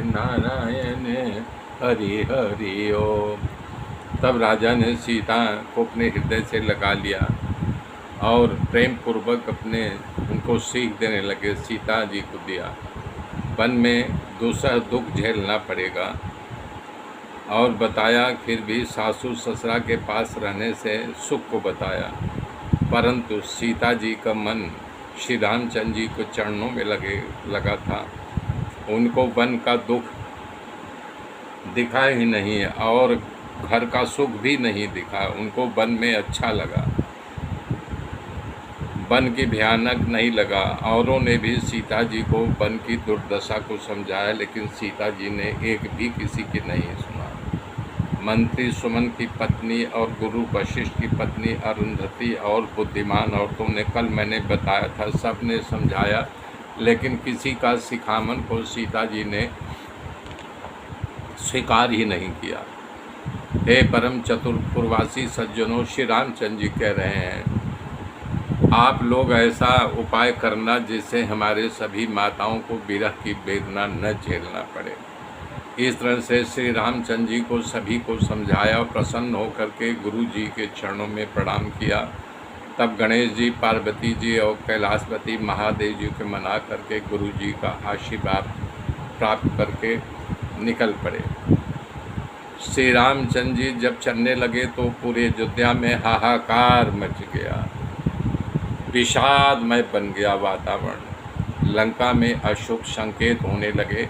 नारायण हरि हरि ओम। तब राजा ने सीता को अपने हृदय से लगा लिया और प्रेम पूर्वक उनको सीख देने लगे। सीता जी को दिया। वन में दूसरा दुख झेलना पड़ेगा और बताया, फिर भी सासू ससुरा के पास रहने से सुख को बताया। परंतु सीता जी का मन श्री रामचंद्र जी को चरणों में लगा था। उनको वन का दुख दिखा ही नहीं और घर का सुख भी नहीं दिखा। उनको वन में अच्छा लगा, वन की भयानक नहीं लगा। औरों ने भी सीता जी को वन की दुर्दशा को समझाया, लेकिन सीता जी ने एक भी किसी की नहीं सुना। मंत्री सुमन की पत्नी और गुरु वशिष्ठ की पत्नी अरुंधति और बुद्धिमान औरतों ने, कल मैंने बताया था, सब ने समझाया, लेकिन किसी का सिखावन को सीता जी ने स्वीकार ही नहीं किया। हे परम चतुर्पुरवासी सज्जनों, श्री रामचंद्र जी कह रहे हैं, आप लोग ऐसा उपाय करना जिससे हमारे सभी माताओं को विरह की वेदना न झेलना पड़े। इस तरह से श्री रामचंद्र जी को सभी को समझाया और प्रसन्न होकर के गुरु जी के चरणों में प्रणाम किया। तब गणेश जी, पार्वती जी और कैलाशपति महादेव जी को मना करके गुरु जी का आशीर्वाद प्राप्त करके निकल पड़े। श्री रामचंद्र जी जब चलने लगे तो पूरे अयोध्या में हाहाकार मच गया, विषादमय बन गया वातावरण। लंका में अशुभ संकेत होने लगे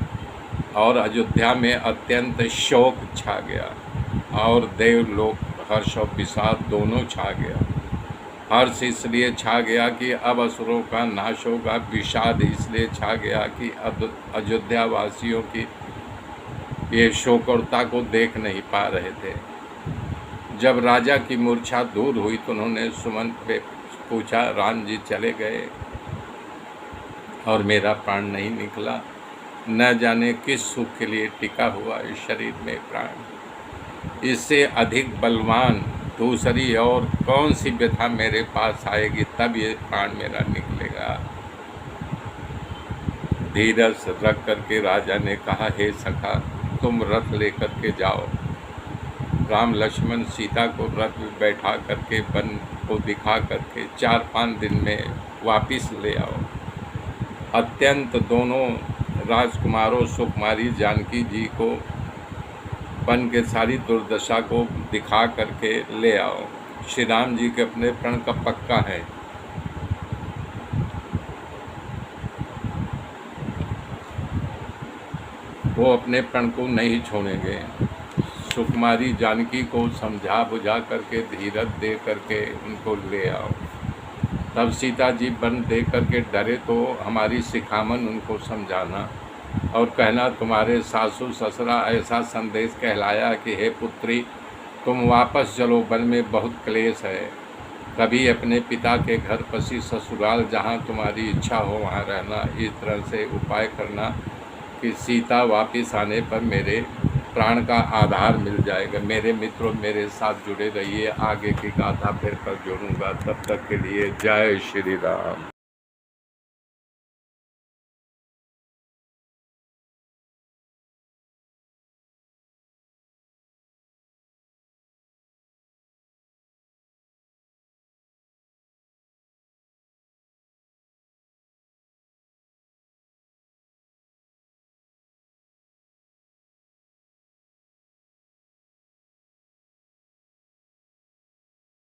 और अयोध्या में अत्यंत शोक छा गया और देवलोक हर्ष और विषाद दोनों छा गया। हर्ष इसलिए छा गया कि अब असुरों का नाश होगा, विषाद इसलिए छा गया कि अयोध्या वासियों की ये शोकरता को देख नहीं पा रहे थे। जब राजा की मूर्छा दूर हुई तो उन्होंने सुमन पे पूछा, राम जी चले गए और मेरा प्राण नहीं निकला, न जाने किस सुख के लिए टिका हुआ इस शरीर में प्राण। इससे अधिक बलवान दूसरी और कौन सी व्यथा मेरे पास आएगी, तब ये प्राण मेरा निकलेगा। धीरज रख करके राजा ने कहा, हे सखा, तुम रथ लेकर के जाओ। राम लक्ष्मण सीता को रथ में बैठा करके वन को दिखा करके 4-5 दिन में वापिस ले आओ। अत्यंत दोनों राजकुमारों सुकुमारी जानकी जी को वन के सारी दुर्दशा को दिखा करके ले आओ। श्री राम जी के अपने प्रण का पक्का है। वो अपने प्रण को नहीं छोड़ेंगे। सुकुमारी जानकी को समझा बुझा करके धीरज दे करके उनको ले आओ। तब सीता जी वन देख करके डरे तो हमारी शिखामन उनको समझाना और कहना, तुम्हारे सासू ससुरा ऐसा संदेश कहलाया कि हे पुत्री, तुम वापस चलो, वन में बहुत क्लेश है। कभी अपने पिता के घर पसी ससुराल जहाँ तुम्हारी इच्छा हो वहाँ रहना। इस तरह से उपाय करना कि सीता वापस आने पर मेरे प्राण का आधार मिल जाएगा। मेरे मित्रों, मेरे साथ जुड़े रहिए, आगे की गाथा फिर कर जोड़ूंगा। तब तक के लिए जय श्री राम।